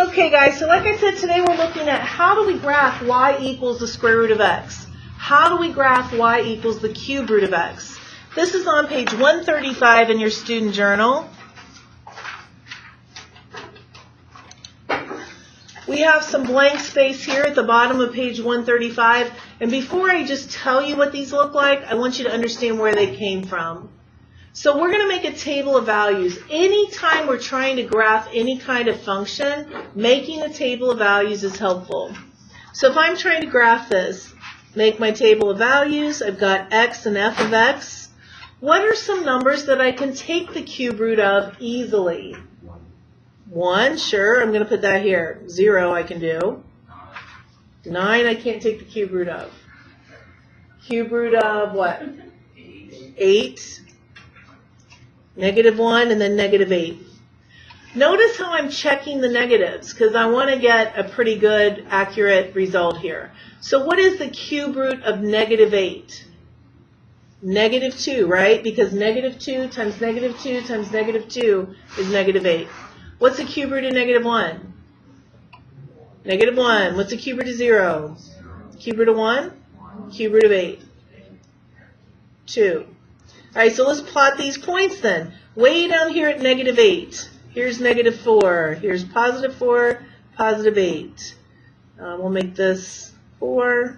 Okay guys, so like I said, today we're looking at how do we graph y equals the square root of x. How do we graph y equals the cube root of x? This is on page 135 in your student journal. We have some blank space here at the bottom of page 135. And before I just tell you what these look like, I want you to understand where they came from. So we're going to make a table of values. Anytime we're trying to graph any kind of function, making a table of values is helpful. So if I'm trying to graph this, make my table of values, I've got x and f of x. What are some numbers that I can take the cube root of easily? 1, sure, I'm going to put that here. 0 I can do. 9 I can't take the cube root of. Cube root of what? 8. -1 and then -8. Notice how I'm checking the negatives because I want to get a pretty good, accurate result here. So what is the cube root of -8? -2, right? Because -2 times -2 times -2 is -8. What's the cube root of -1? -1. What's the cube root of 0? Cube root of 1? Cube root of 8. 2. All right, so let's plot these points then. Way down here at -8. Here's -4. Here's +4, +8. We'll make this 4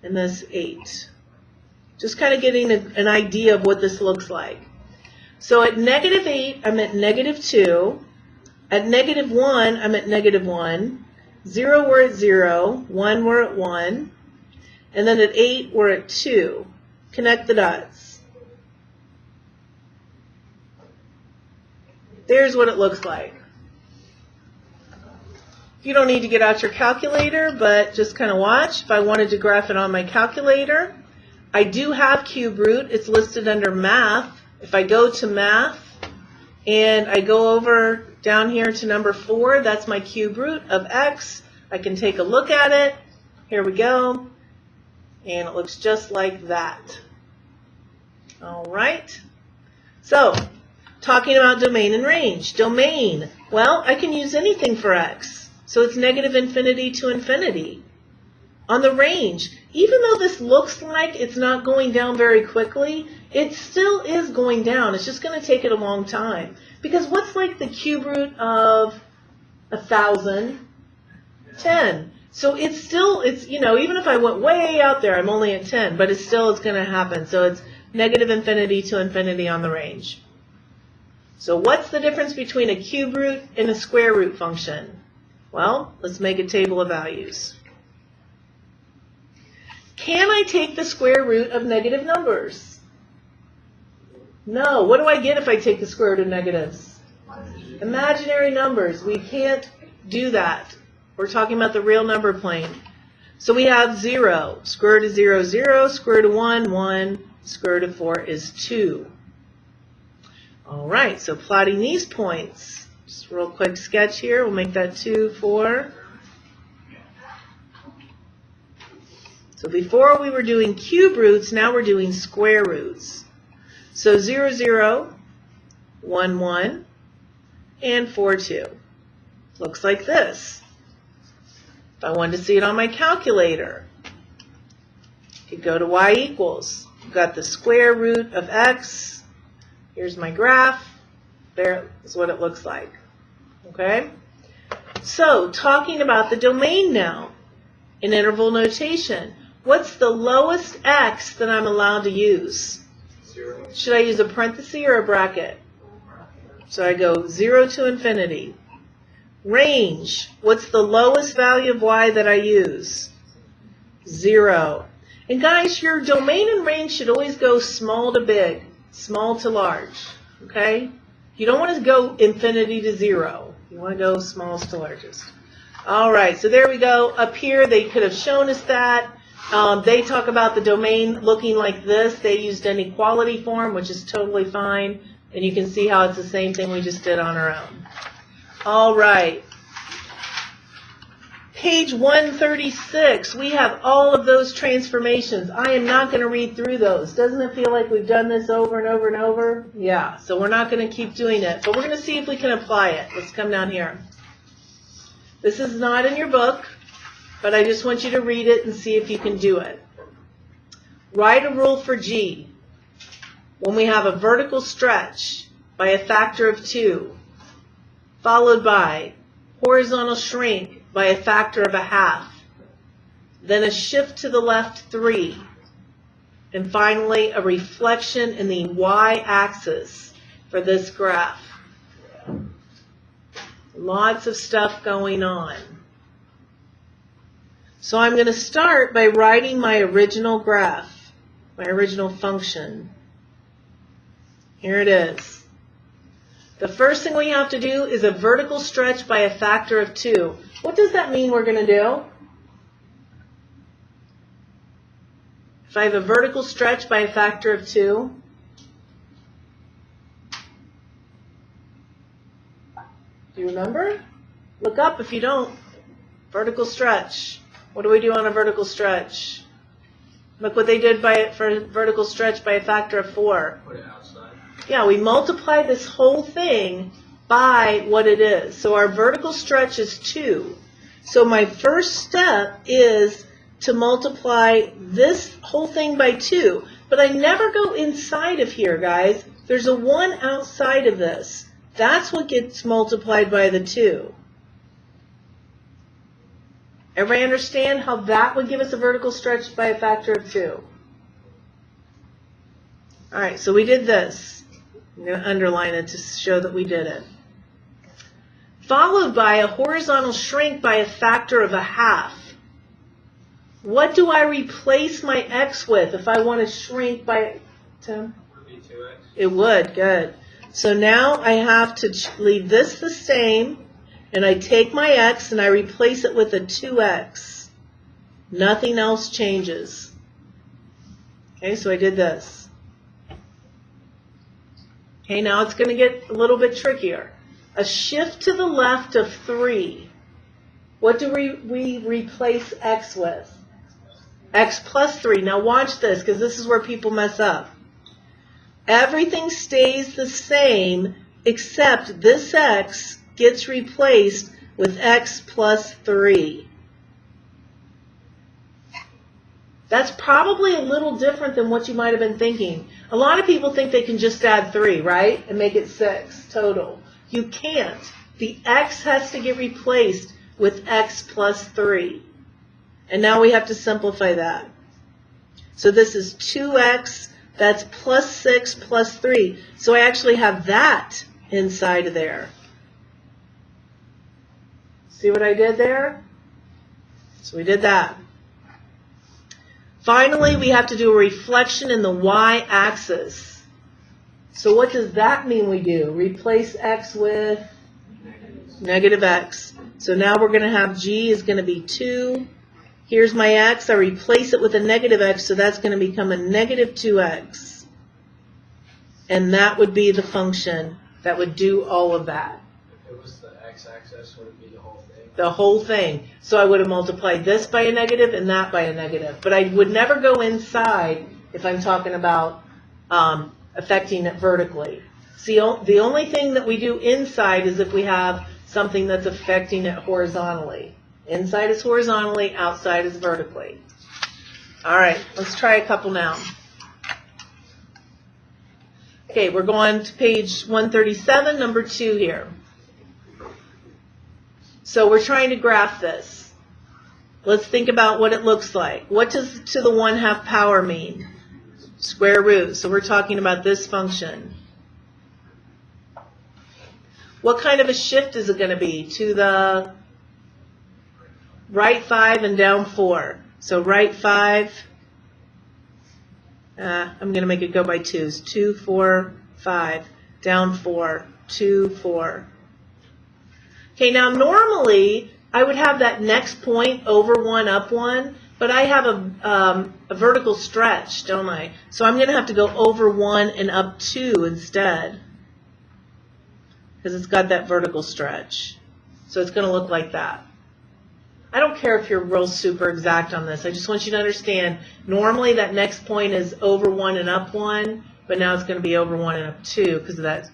and this 8. Just kind of getting an idea of what this looks like. So at -8, I'm at -2. At -1, I'm at -1. 0, we're at 0. 1, we're at 1. And then at 8, we're at 2. Connect the dots. There's what it looks like. You don't need to get out your calculator, but just kind of watch. If I wanted to graph it on my calculator, I do have cube root. It's listed under math. If I go to math and I go over down here to number 4, that's my cube root of x. I can take a look at it. Here we go. And it looks just like that. All right. So, talking about domain and range. Domain, well, I can use anything for x. So it's -infinity to infinity. On the range, even though this looks like it's not going down very quickly, it still is going down. It's just going to take it a long time. Because what's like the cube root of 1,000? 10. So it's still, even if I went way out there, I'm only at 10, but it's going to happen. So it's -infinity to infinity on the range. So what's the difference between a cube root and a square root function? Well, let's make a table of values. Can I take the square root of negative numbers? No. What do I get if I take the square root of negatives? Imaginary numbers. We can't do that. We're talking about the real number plane. So we have 0. Square root of 0 is 0. Square root of 1, 1. Square root of 4 is 2. All right, so plotting these points. Just a real quick sketch here. We'll make that 2, 4. So before we were doing cube roots, now we're doing square roots. So 0, 0, 1, 1, and 4, 2. Looks like this. If I wanted to see it on my calculator, I could go to y equals. We've got the square root of x. Here's my graph. There is what it looks like. Okay? So, talking about the domain now, in interval notation, what's the lowest x that I'm allowed to use? 0. Should I use a parenthesis or a bracket? So I go 0 to infinity. Range, what's the lowest value of y that I use? 0. And guys, your domain and range should always go small to big. Small to large, okay? You don't want to go infinity to 0. You want to go smallest to largest. All right, so there we go. Up here, they could have shown us that. They talk about the domain looking like this. They used an equality form, which is totally fine. And you can see how it's the same thing we just did on our own. All right. Page 136, we have all of those transformations. I am not going to read through those. Doesn't it feel like we've done this over and over and over? Yeah, so we're not going to keep doing it. But we're going to see if we can apply it. Let's come down here. This is not in your book, but I just want you to read it and see if you can do it. Write a rule for G when we have a vertical stretch by a factor of 2, followed by horizontal shrink by a factor of 1/2, then a shift to the left 3, and finally a reflection in the y-axis for this graph. Lots of stuff going on. So I'm going to start by writing my original graph, my original function. Here it is. The first thing we have to do is a vertical stretch by a factor of 2. What does that mean we're going to do? If I have a vertical stretch by a factor of 2, do you remember? Look up if you don't. Vertical stretch. What do we do on a vertical stretch? Look what they did for a vertical stretch by a factor of 4. Put it outside. Yeah, we multiply this whole thing by what it is. So our vertical stretch is 2. So my first step is to multiply this whole thing by 2. But I never go inside of here, guys. There's a 1 outside of this. That's what gets multiplied by the 2. Everybody understand how that would give us a vertical stretch by a factor of 2? All right, so we did this. I'm going to underline it to show that we did it. Followed by a horizontal shrink by a factor of 1/2. What do I replace my x with if I want to shrink by, Tim? Would be 2x. It would, good. So now I have to leave this the same, and I take my x and I replace it with a 2x. Nothing else changes. Okay, so I did this. Okay, now it's going to get a little bit trickier. A shift to the left of 3. What do we replace x with? X plus 3. Now watch this, because this is where people mess up. Everything stays the same except this x gets replaced with x plus 3. That's probably a little different than what you might have been thinking. A lot of people think they can just add 3, right? And make it 6 total. You can't. The x has to get replaced with x plus 3. And now we have to simplify that. So this is 2x, that's plus 6 plus 3. So I actually have that inside of there. See what I did there? So we did that. Finally, we have to do a reflection in the y-axis. So what does that mean we do? Replace x with negative x. So now we're going to have g is going to be 2. Here's my x. I replace it with a negative x, so that's going to become a negative 2x. And that would be the function that would do all of that. If it was the x-axis, would it be the whole thing? The whole thing. So I would have multiplied this by a negative and that by a negative. But I would never go inside if I'm talking about affecting it vertically. See, the only thing that we do inside is if we have something that's affecting it horizontally. Inside is horizontally, outside is vertically. All right, let's try a couple now. Okay, we're going to page 137, number 2 here. So we're trying to graph this. Let's think about what it looks like. What does to the 1/2 power mean? Square root. So we're talking about this function. What kind of a shift is it going to be? To the right 5 and down 4. So right 5, I'm going to make it go by 2s. 2, 4, 5. Down 4, 2, 4. Okay, now normally I would have that next point over 1, up 1, but I have a vertical stretch, don't I? So I'm going to have to go over 1 and up 2 instead, because it's got that vertical stretch. So it's going to look like that. I don't care if you're real super exact on this. I just want you to understand, normally that next point is over 1 and up 1, but now it's going to be over 1 and up 2 because of that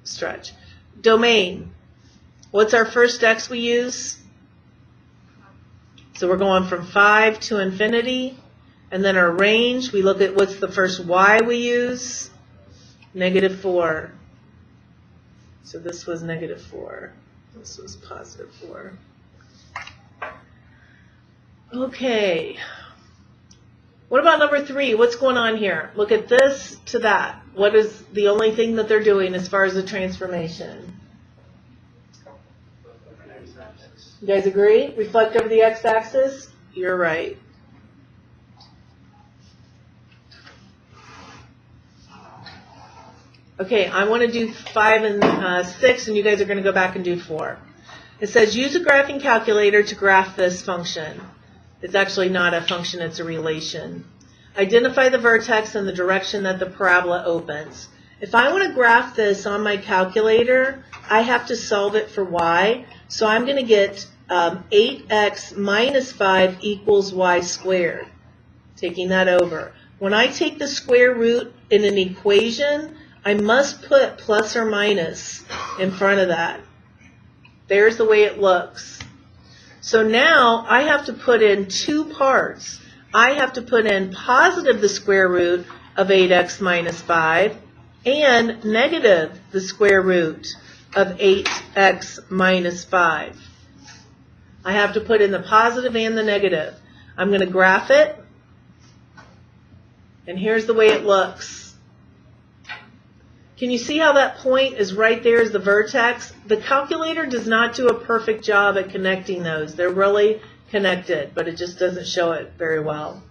stretch. Domain. What's our first x we use? So we're going from 5 to infinity. And then our range, we look at what's the first y we use? -4. So this was -4. This was +4. Okay. What about number 3? What's going on here? Look at this to that. What is the only thing that they're doing as far as the transformation? You guys agree? Reflect over the x-axis? You're right. Okay, I want to do 5 and 6, and you guys are going to go back and do 4. It says use a graphing calculator to graph this function. It's actually not a function, it's a relation. Identify the vertex and the direction that the parabola opens. If I want to graph this on my calculator, I have to solve it for y. So I'm going to get 8x minus 5 equals y squared. Taking that over. When I take the square root in an equation, I must put plus or minus in front of that. There's the way it looks. So now I have to put in 2 parts. I have to put in positive the square root of 8x minus 5 and negative the square root of 8x minus 5. I have to put in the positive and the negative. I'm going to graph it. And here's the way it looks. Can you see how that point is right there as the vertex? The calculator does not do a perfect job at connecting those. They're really connected, but it just doesn't show it very well.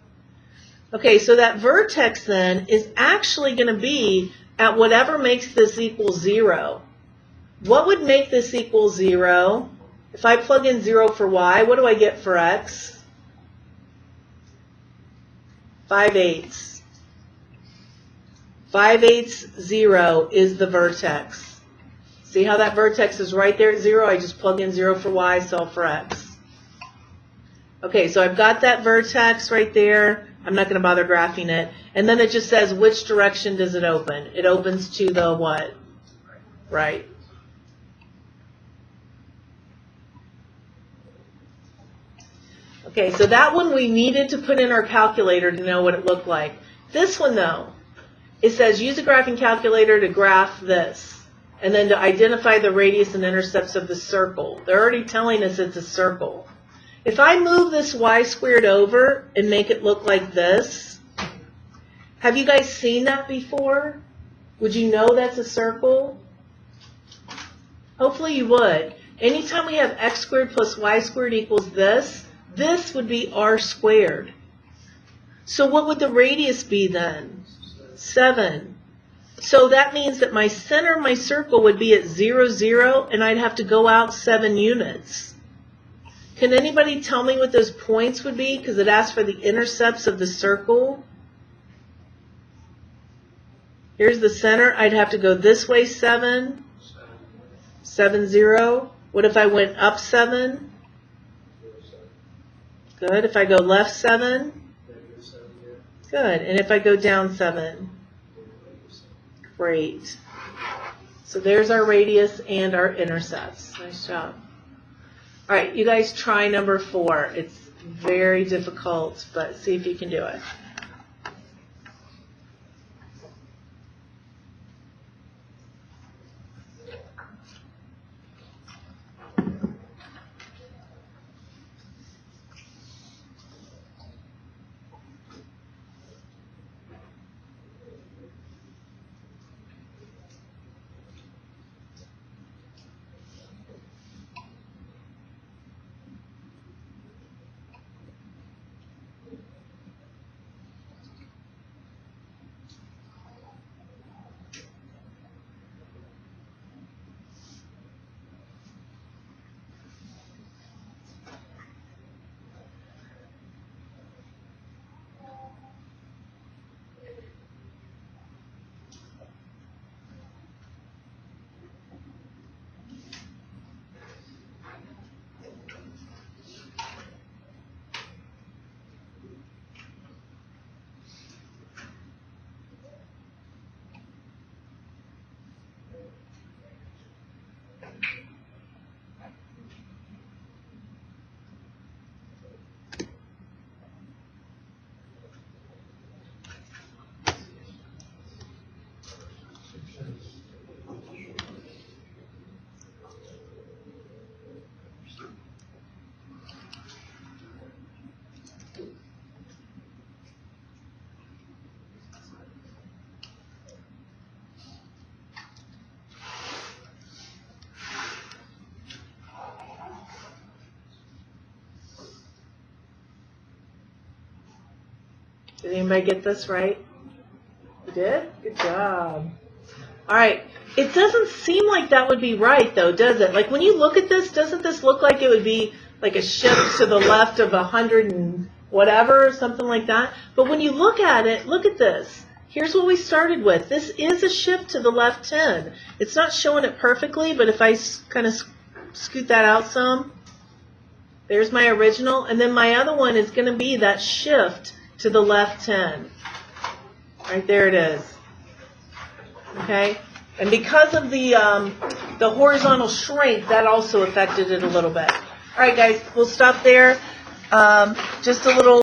Okay, so that vertex then is actually going to be at whatever makes this equal 0. What would make this equal 0? If I plug in 0 for y, what do I get for x? 5/8. 5/8, 0 is the vertex. See how that vertex is right there at 0? I just plug in 0 for y, solve for x. Okay, so I've got that vertex right there. I'm not going to bother graphing it. And then it just says which direction does it open. It opens to the what? Right. Okay, so that one we needed to put in our calculator to know what it looked like. This one, though, it says use a graphing calculator to graph this, and then to identify the radius and intercepts of the circle. They're already telling us it's a circle. If I move this y squared over and make it look like this, have you guys seen that before? Would you know that's a circle? Hopefully you would. Anytime we have x squared plus y squared equals this, this would be r squared. So what would the radius be then? 7. So that means that my center of my circle would be at 0, 0, and I'd have to go out 7 units. Can anybody tell me what those points would be? Because it asks for the intercepts of the circle. Here's the center. I'd have to go this way 7, 7, 0. What if I went up 7? Good. If I go left 7? Good. And if I go down 7? Great. So there's our radius and our intercepts. Nice job. All right, you guys try number 4. It's very difficult, but see if you can do it. Did anybody get this right? You did? Good job. All right. It doesn't seem like that would be right, though, does it? Like, when you look at this, doesn't this look like it would be like a shift to the left of 100 and whatever, or something like that? But when you look at it, look at this. Here's what we started with. This is a shift to the left 10. It's not showing it perfectly, but if I kind of scoot that out some, there's my original. And then my other one is going to be that shift to the left 10. Right there it is. Okay? And because of the horizontal shrink, that also affected it a little bit. All right, guys, we'll stop there. Just a little